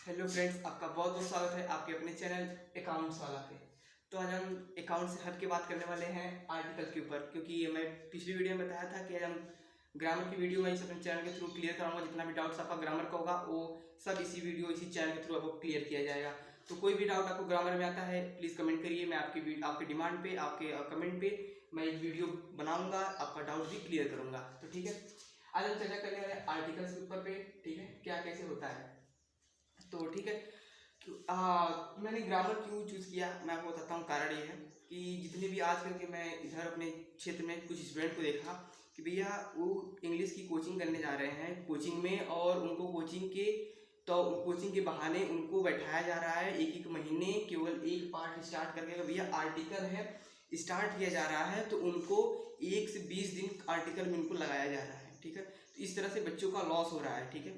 Hello friends, आपका बहुत बहुत स्वागत है आपके अपने चैनल अकाउंट्स वाला पे। तो आज हम अकाउंट से हट के बात करने वाले हैं आर्टिकल के ऊपर, क्योंकि मैं पिछली वीडियो में बताया था कि आज हम ग्रामर की वीडियो में इस अपने चैनल के थ्रू क्लियर कराऊंगा। जितना भी डाउट्स आपका ग्रामर का होगा वो सब इसी चैनल के थ्रू आपको क्लियर किया जाएगा। तो कोई भी डाउट आपको ग्रामर में आता है प्लीज़ कमेंट करिए, मैं आपकी डिमांड पे, आपके कमेंट पे मैं एक वीडियो बनाऊंगा, आपका डाउट भी क्लियर करूंगा। तो ठीक है, आज हम चर्चा करने वाले हैं आर्टिकल्स के ऊपर पे। ठीक है, क्या कैसे होता है। तो ठीक है, मैंने ग्रामर क्यों चूज़ किया मैं आपको बताता हूँ। कारण ये है कि जितने भी आजकल के मैं इधर अपने क्षेत्र में कुछ स्टूडेंट को देखा कि भैया वो इंग्लिश की कोचिंग करने जा रहे हैं कोचिंग में, और उनको कोचिंग के बहाने उनको बैठाया जा रहा है एक एक महीने केवल एक पार्ट स्टार्ट करके। भैया आर्टिकल है स्टार्ट किया जा रहा है तो उनको 1 से 20 दिन आर्टिकल में उनको लगाया जा रहा है। ठीक है, तो इस तरह से बच्चों का लॉस हो रहा है। ठीक है,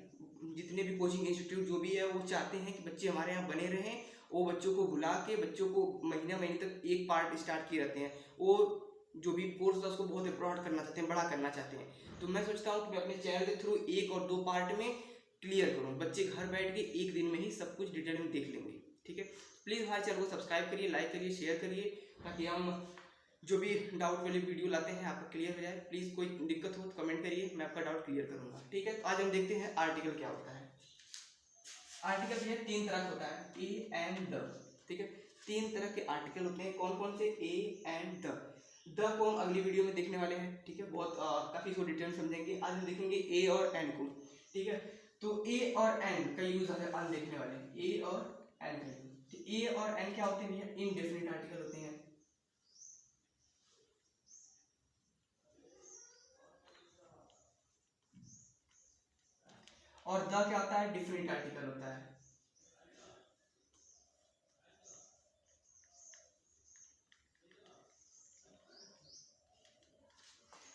जितने भी कोचिंग इंस्टीट्यूट जो भी है वो चाहते हैं कि बच्चे हमारे यहाँ बने रहें। वो बच्चों को बुला के बच्चों को महीने तक एक पार्ट स्टार्ट किए रहते हैं। वो जो भी कोर्स है उसको बहुत ब्रॉड करना चाहते हैं, बड़ा करना चाहते हैं। तो मैं सोचता हूँ कि मैं अपने चैनल के थ्रू 1 और 2 पार्ट में क्लियर करूँ, बच्चे घर बैठ के एक दिन में ही सब कुछ डिटेल में देख लेंगे। ठीक है, प्लीज़ हमारे चैनल को सब्सक्राइब करिए, लाइक करिए, शेयर करिए, ताकि हम जो भी डाउट वाली वीडियो लाते हैं आपका क्लियर हो जाए। प्लीज़ कोई दिक्कत हो तो कमेंट करिए, मैं आपका डाउट क्लियर करूँगा। ठीक है, तो आज हम देखते हैं आर्टिकल क्या होता है। आर्टिकल भी है 3 तरह का होता है, ए एंड द। ठीक है, 3 तरह के आर्टिकल होते हैं। कौन कौन से? ए एंड द को हम अगली वीडियो में देखने वाले हैं। ठीक है, बहुत काफ़ी इसको डिटेल समझेंगे। आज हम देखेंगे ए और एंड को। ठीक है, तो ए और एंड का यूज आज देखने वाले हैं, ए और एंड का यूज। ए और एंड क्या होते हैं भैया? इनडेफिनिट आर्टिकल होते हैं। और द क्या होता है? डिफिनिट आर्टिकल होता है।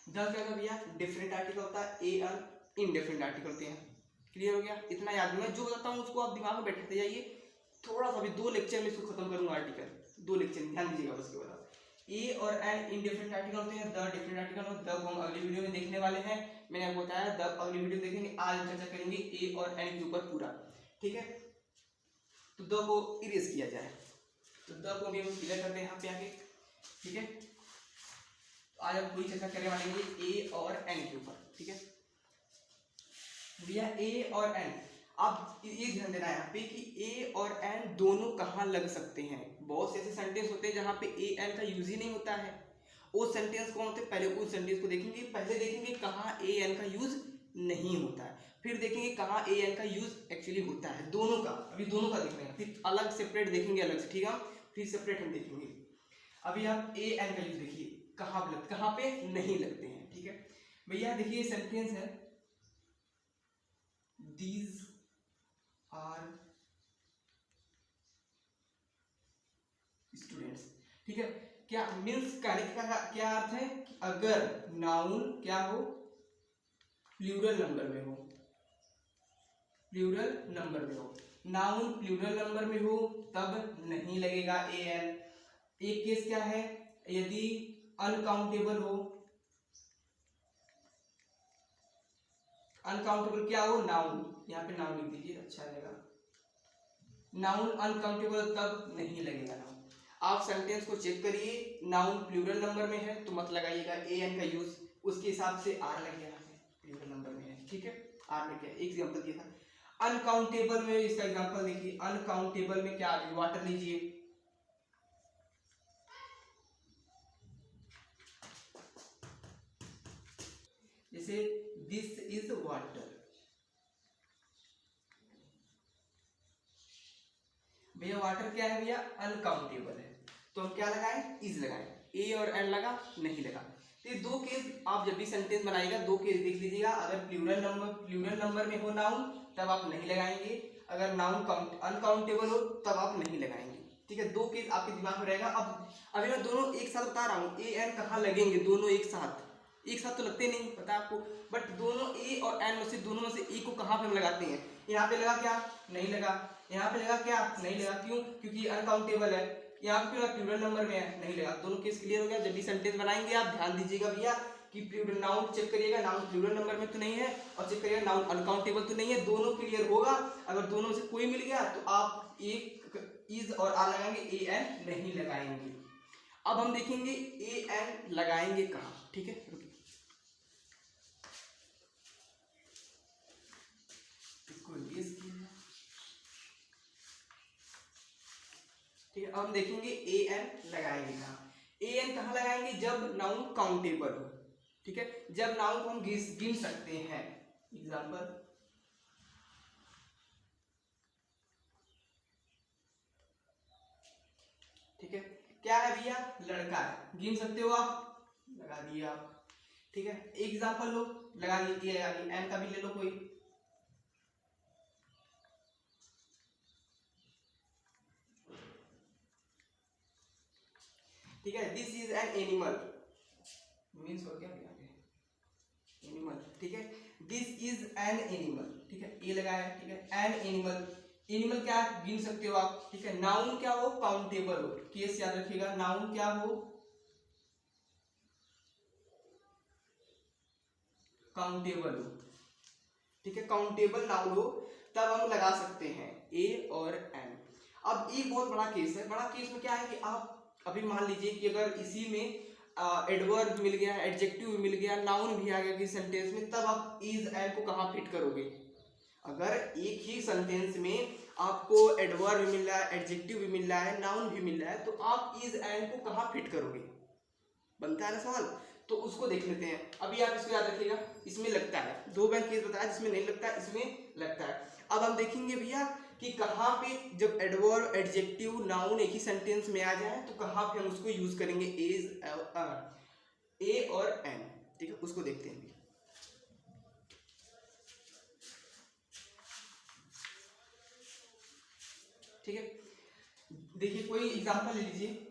द क्या होता है भैया? डिफरेंट आर्टिकल होता है। ए और इनडेफिनिट आर्टिकल होते हैं। क्लियर हो गया? इतना याद, मैं जो बताता हूँ उसको आप दिमाग में बैठते जाइए। थोड़ा सा भी 2 लेक्चर में इसको खत्म करूंगा आर्टिकल, 2 लेक्चर में ध्यान दीजिएगा बस के बाद। ए और एन इनडिफरेंट आर्टिकल होते हैं, द डिफरेंट आर्टिकल होते हैं। द को हम अगली वीडियो में देखने वाले हैं, मैंने आपको बताया द अगली वीडियो में देखेंगे। आज हम चर्चा करेंगे ए और एन के ऊपर पूरा। ठीक है, तो द को इरेज किया जाए, तो द को भी हम क्लियर करते हैं यहाँ पे आके। ठीक है, आज हम पूरी चर्चा करने वाले हैं ए और एन के ऊपर। ठीक है भैया, ए और एन, आप ये ध्यान देना है यहाँ पे कि ए और एन दोनों कहाँ लग सकते हैं। बहुत से ऐसे सेंटेंस होते हैं जहाँ पे ए एन का यूज ही नहीं होता है। वो सेंटेंस कौन होते हैं? पहले उस सेंटेंस को देखेंगे, पहले देखेंगे कहाँ ए एन का यूज नहीं होता है, फिर देखेंगे कहाँ ए एन का यूज एक्चुअली होता है। दोनों का, अभी दोनों का देख रहे हैं, फिर अलग सेपरेट देखेंगे अलग से। ठीक है, फिर सेपरेट हम देखेंगे। अभी आप ए एन का यूज देखिए, कहाँ पे नहीं लगते हैं। ठीक है भैया, देखिए सेंटेंस है दीज आर स्टूडेंट्स। ठीक है, क्या मीन्स कहने का क्या अर्थ है कि अगर नाउन क्या हो? प्लूरल नंबर में हो, प्लूरल नंबर में हो, नाउन प्लूरल नंबर में हो तब नहीं लगेगा ए एन। एक केस क्या है? यदि अनकाउंटेबल हो, अनकाउंटेबल क्या हो? नाउन, यहाँ पे नाउन लिख दीजिए, अच्छा रहेगा। नाउन अनकाउंटेबल तब नहीं लगेगा नाउन। आप सेंटेंस को चेक करिए, नाउन प्लूरल नंबर में है तो मत लगाइएगा ए एन का यूज, उसके हिसाब से आर लग गया है, प्लूरल नंबर में है। ठीक है, आर लग गया। एक एग्जांपल दिया था अनकाउंटेबल में, इसका एग्जांपल देखिए। अनकाउंटेबल में क्या? वाटर लीजिए, जैसे दिस इज वाटर। भैया वाटर क्या है भैया? अनकाउंटेबल है, तो हम क्या लगाएं? इज लगाएं। ए और एन लगा? नहीं लगा। तो ये 2 केस आप जब भी सेंटेंस बनाइएगा 2 केस देख लीजिएगा। अगर प्लूरल नंबर में हो नाउन तब आप नहीं लगाएंगे, अगर नाउन अनकाउंटेबल हो तब आप नहीं लगाएंगे। ठीक है, 2 केस आपके दिमाग में रहेगा। अब अभी मैं दोनों एक साथ बता रहा हूँ, ए एन कहाँ लगेंगे, दोनों एक साथ तो लगते नहीं, पता आपको। बट दोनों ए और एन में से, दोनों में से ए को कहाँ पे हम लगाते हैं? यहाँ पे लगा क्या? नहीं लगा। यहाँ पे लगा क्या? नहीं लगा। क्यों? क्योंकि अनकाउंटेबल है। यहाँ पे प्लूरल नंबर में है, नहीं लगा। दोनों केस क्लियर हो गया। जब भी सेंटेंस बनाएंगे आप ध्यान दीजिएगा भैया कि प्लूरल नाउन चेक करिएगा, नाउन प्लूरल नंबर में तो नहीं है, और चेक करिएगा नाउन अनकाउंटेबल तो नहीं है, दोनों क्लियर होगा। अगर दोनों में से कोई मिल गया तो आप एक इज और आर लगाएंगे, ए एन नहीं लगाएंगे। अब हम देखेंगे ए एन लगाएंगे कहाँ, ठीक है, रुकिए इसको रिलीज किया, ठीक है। अब हम देखेंगे ए एन लगाएंगे कहाँ। ए एन कहाँ लगाएंगे, जब नाउन काउंटेबल हो, ठीक है, जब नाउन को हम गिन सकते हैं। एग्जांपल, ठीक है, क्या है भैया, लड़का है, गिन सकते हो आप, लगा दिया आप, ठीक है। एग्जांपल लो, लगा लीजिए, एन का भी ले लो कोई, ठीक है। This is an animal, means हो गया एनिमल, ठीक है। दिस इज एन एनिमल, ठीक है, ए लगाया, ठीक है। एन एनिमल, एनिमल क्या गिन सकते हो आप, ठीक है। नाउन क्या हो, काउंटेबल हो, केस याद रखिएगा, नाउन क्या हो, काउंटेबल हो, ठीक है, काउंटेबल नाउन हो, तब हम लगा सकते हैं ए और एन। अब एक बहुत बड़ा केस है, बड़ा केस में क्या है कि आप अभी मान लीजिए कि अगर इसी में एडवर्ब मिल गया, एडजेक्टिव मिल गया, नाउन भी आ गया किसी सेंटेंस में, तब आप इज एन को कहाँ फिट करोगे। अगर एक ही सेंटेंस में आपको एडवर्ब भी मिल रहा है, एडजेक्टिव भी मिल रहा है, नाउन भी मिल रहा है, तो आप इज एन को कहाँ फिट करोगे, बनता है ना सवाल। तो उसको देख लेते हैं। अभी आप इसको याद रखिएगा, इसमें लगता है, दो बैंक केस बताया जिसमें नहीं लगता है, इसमें लगता है। अब हम देखेंगे भैया कि कहाँ पे जब एडवर्ब, एडजेक्टिव, नाउन एक ही सेंटेंस में आ जाए तो कहाँ पे हम उसको यूज करेंगे, इज, ए और एन, ठीक है, उसको देखते हैं। ठीक है, देखिए कोई एग्जांपल ले लीजिए,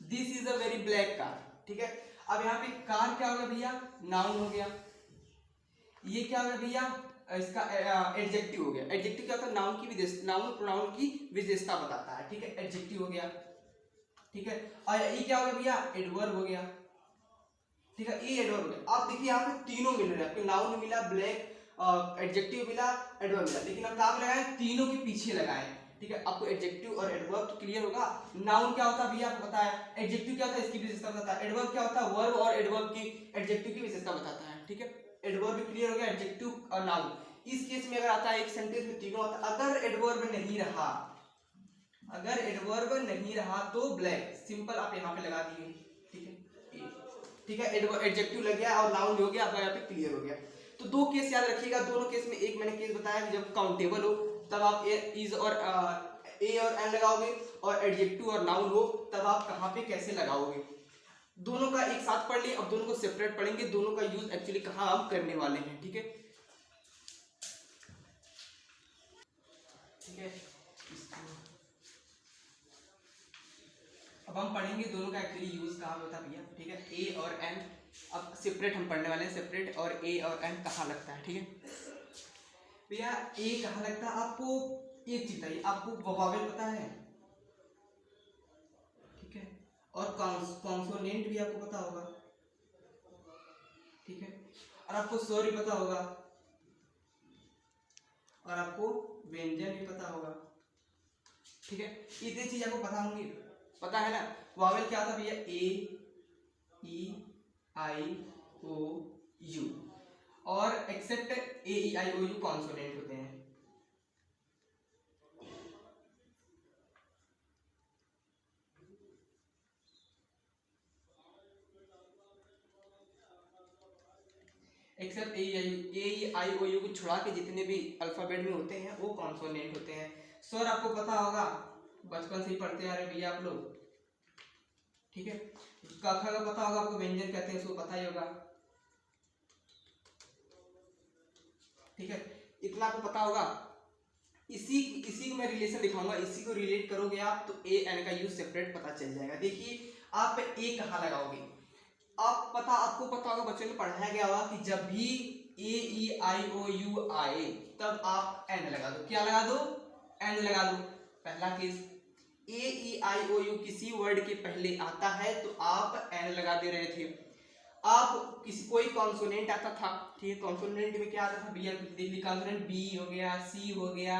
this is a very black car, ठीक है। अब यहाँ पे कार क्या हो गया भैया, नाउन हो गया। ये क्या हो गया भैया, इसका एडजेक्टिव हो गया। एडजेक्टिव क्या होता है, नाउन की विशेषता, नाउन प्रोनाउन की विशेषता बताता है, ठीक है, एडजेक्टिव हो गया, ठीक है। और ये क्या हो गया भैया, एडवर्ब हो गया, ठीक है, ये एडवर्ब हो गया। आप देखिए यहाँ पे तीनों मिल रहे हैं, आपको नाउन मिला, ब्लैक, एडजेक्टिव मिला, एडवर्ब मिला, लेकिन हम कहाँ लगाए, तीनों के पीछे लगाए, ठीक है। आपको एडजेक्टिव और एडवर्ब तो क्लियर होगा। नाउन क्या होता है भैया आपको पता है, एडजेक्टिव क्या होता है, इसकी विशेषता बताता है, एडवर्ब क्या होता है, वर्ब और एडवर्ब की, एडजेक्टिव की विशेषता बताता है, ठीक है। एडवर्ब भी क्लियर हो गया, एडजेक्टिव और नाउन। इस केस में अगर आता है एक सेंटेंस में तीनों आता है, अगर एडवर्ब नहीं रहा, अगर एडवर्ब नहीं रहा तो ब्लैक, सिंपल आप यहाँ पे लगा दिए, ठीक है, ठीक है। एडजेक्टिव लग गया और नाउन भी हो गया, आपका यहाँ पे क्लियर हो गया। तो दो केस याद रखिएगा, दोनों केस में एक मैंने केस बताया कि जब काउंटेबल हो तब आप इज और ए और एन लगाओगे, और एडजेक्टिव और नाउन हो तब आप कहाँ पे कैसे लगाओगे। दोनों का एक साथ पढ़ लिए, अब दोनों को सेपरेट पढ़ेंगे, दोनों का यूज एक्चुअली कहाँ हम करने वाले हैं, ठीक है, ठीक है। अब हम पढ़ेंगे दोनों का एक्चुअली यूज कहाँ होता है भैया, ठीक है, ए और एन। अब सेपरेट हम पढ़ने वाले हैं, सेपरेट और ए और एन कहाँ लगता है, ठीक है भैया। ए कहाँ लगता है, आपको एक चीज चाहिए, आपको वोवेल पता है, ठीक है, और कॉन्सोनेंट भी आपको पता होगा, ठीक है, और आपको स्वर भी पता होगा, और आपको व्यंजन भी पता होगा, ठीक है। इतनी चीज आपको पता होंगी, पता है ना। वोवेल क्या था भैया, A, E, I, O, U, और except A, E, I, O, U consonant होते हैं। Accept A, I, O, you को छुड़ा के जितने भी अल्फाबेट में होते हैं वो कॉन्सोनेंट होते हैं। स्वर आपको पता होगा, बचपन से ही पढ़ते आ रहे भैया आप लोग, ठीक है। क ख का पता होगा आपको, व्यंजन कहते हैं उसको पता ही होगा, ठीक है, इतना आपको पता होगा। इसी को मैं रिलेशन दिखाऊंगा, इसी को रिलेट करोगे आप तो ए एन का यूज सेपरेट पता चल जाएगा। देखिए आप ए कहाँ लगाओगे, आपको पता होगा, बच्चों में पढ़ाया गया होगा कि जब भी AEIOU आए तब आप एंड लगा दो। क्या लगा दो? एंड लगा दो। पहला केस AEIOU किसी वर्ड के पहले आता है तो आप एंड लगा दे रहे थे। आप किसी कोई कॉन्सोनेंट आता था, ठीक है, कॉन्सोनेंट में क्या आता था भैया देख ली, कॉन्सोनेंट बी हो गया, सी हो गया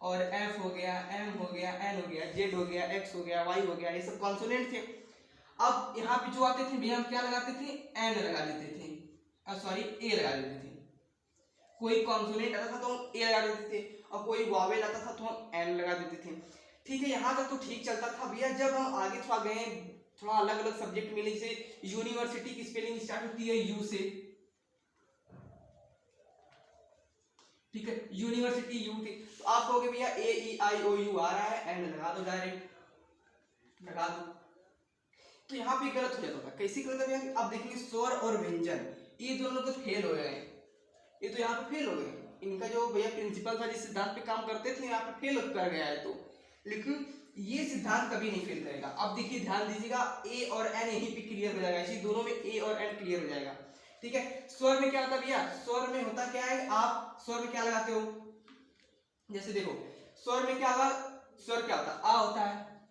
और एफ हो गया, एम हो गया, एन हो गया, जेड हो गया, एक्स हो गया, वाई हो गया, ये सब कॉन्सोनेंट थे। अब यहाँ पे जो आते थे भैया हम क्या लगाते थे? एन लगा देते थे, सॉरी ए लगा देते थे। कोई कॉन्सोनेंट आता था तो हम ए लगा देते थे और कोई वॉवेल आता था तो हम एन लगा देते थे। ठीक है, यहाँ तक तो ठीक चलता था भैया। जब हम आगे थोड़ा गए, थोड़ा अलग अलग सब्जेक्ट मिले, जैसे यूनिवर्सिटी की स्पेलिंग स्टार्ट होती है यू से, ठीक है, यूनिवर्सिटी यू थी, तो आप कहोगे भैया AEIOU आ रहा है, एंड लगा दो, डायरेक्ट लगा दो। तो यहाँ पे गलत हो जाता था। कैसे गलत हो गया? आप देखेंगे स्वर और व्यंजन ये दोनों तो फेल हो गए, ये तो यहाँ पे फेल हो गए। इनका जो भैया प्रिंसिपल था जिस सिद्धांत पे काम करते थे यहाँ पे फेल कर गया है, तो लेकिन ये सिद्धांत कभी नहीं फेल करेगा। अब देखिए ध्यान दीजिएगा, ए और एन यहीं पे क्लियर हो जाएगा, इसी दोनों में ए और एन क्लियर हो जाएगा। ठीक है, स्वर में क्या होता है भैया? स्वर में होता क्या है, आप स्वर में क्या लगाते हो? जैसे देखो स्वर में क्या होगा, स्वर क्या होता है? आ होता है,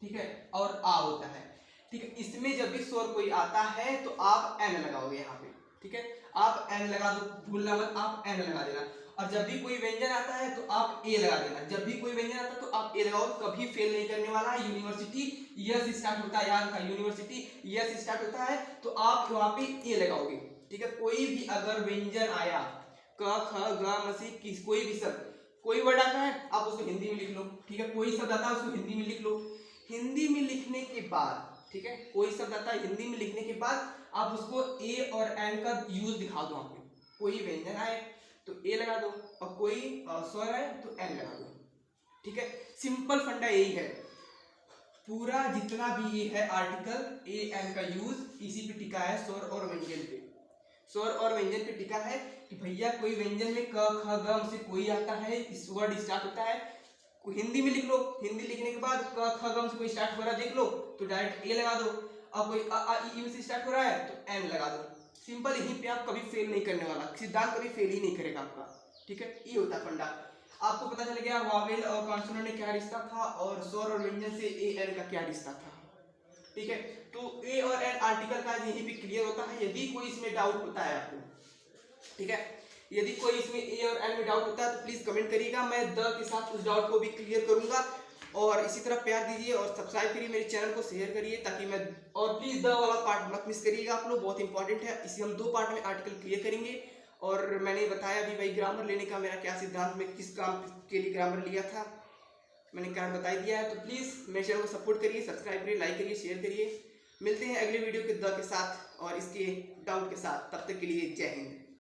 ठीक है, और आ होता है, ठीक है। इसमें जब भी स्वर कोई आता है तो आप एन लगाओगे यहाँ पे, ठीक है, आप एन लगा दो, भूलना मत, आप एन लगा देना। और जब भी कोई व्यंजन आता है तो आप ए लगा देना, जब भी कोई व्यंजन आता है तो आप ए लगाओ, कभी फेल नहीं करने वाला। यूनिवर्सिटी यस स्टार्ट होता है, याद था, यूनिवर्सिटी यस स्टार्ट होता है तो आप वहां पे ए लगाओगे, ठीक है। कोई भी अगर व्यंजन आया, क ख ग म सी, किस कोई भी शब्द, कोई वर्ड आता है आप उसको हिंदी में लिख लो, ठीक है, कोई शब्द आता है उसको हिंदी में लिख लो। हिंदी में लिखने के बाद, ठीक है, कोई शब्द आता है हिंदी में लिखने के बाद आप उसको ए और एन का यूज दिखा दो। वहां पे कोई व्यंजन आए तो ए लगा दो और कोई स्वर आए तो एन लगा दो, ठीक है। सिंपल फंडा यही है, पूरा जितना भी ये है आर्टिकल ए एन का यूज इसी पे टिका है, स्वर और व्यंजन पे। स्वर और व्यंजन पे टिका है कि भैया कोई व्यंजन में क ख ग से कोई आता है, इस वर्ड स्टार्ट होता है, हिंदी में लिख लो, हिंदी लिखने के बाद क ख ग से कोई स्टार्ट हो रहा है देख लो तो डायरेक्ट ए लगा दो, और कोई अ आ इ से स्टार्ट हो रहा है तो एन लगा दो। सिंपल, यहीं पे आप कभी फेल नहीं करने वाला, सिद्धांत कभी फेल ही नहीं करेगा आपका, ठीक है। ये होता है फंडा। आपको पता चल गया वावेल और कॉन्सोनेंट में क्या रिश्ता था और स्वर और व्यंजन से ए एन का क्या रिश्ता था, ठीक है। तो ए और एन आर्टिकल का यहीं पे क्लियर होता है। यदि कोई इसमें डाउट होता है आपको, ठीक है, यदि कोई इसमें ए और एन में डाउट होता है तो प्लीज कमेंट करिएगा, मैं द के साथ उस डाउट को भी क्लियर करूंगा। और इसी तरह प्यार दीजिए और सब्सक्राइब करिए, मेरे चैनल को शेयर करिए ताकि मैं, और प्लीज द वाला पार्ट मत मिस करिएगा आप लोग, बहुत इंपॉर्टेंट है। इसी हम 2 पार्ट में आर्टिकल क्लियर करेंगे। और मैंने बताया भी भाई ग्रामर लेने का मेरा क्या सिद्धांत, में किस काम के लिए ग्रामर लिया था, मैंने क्या बता दिया है। तो प्लीज मेरे चैनल को सपोर्ट करिए, सब्सक्राइब करिए, लाइक करिए, शेयर करिए। मिलते हैं अगले वीडियो के द के साथ और इसके डाउट के साथ, तब तक के लिए जय हिंद।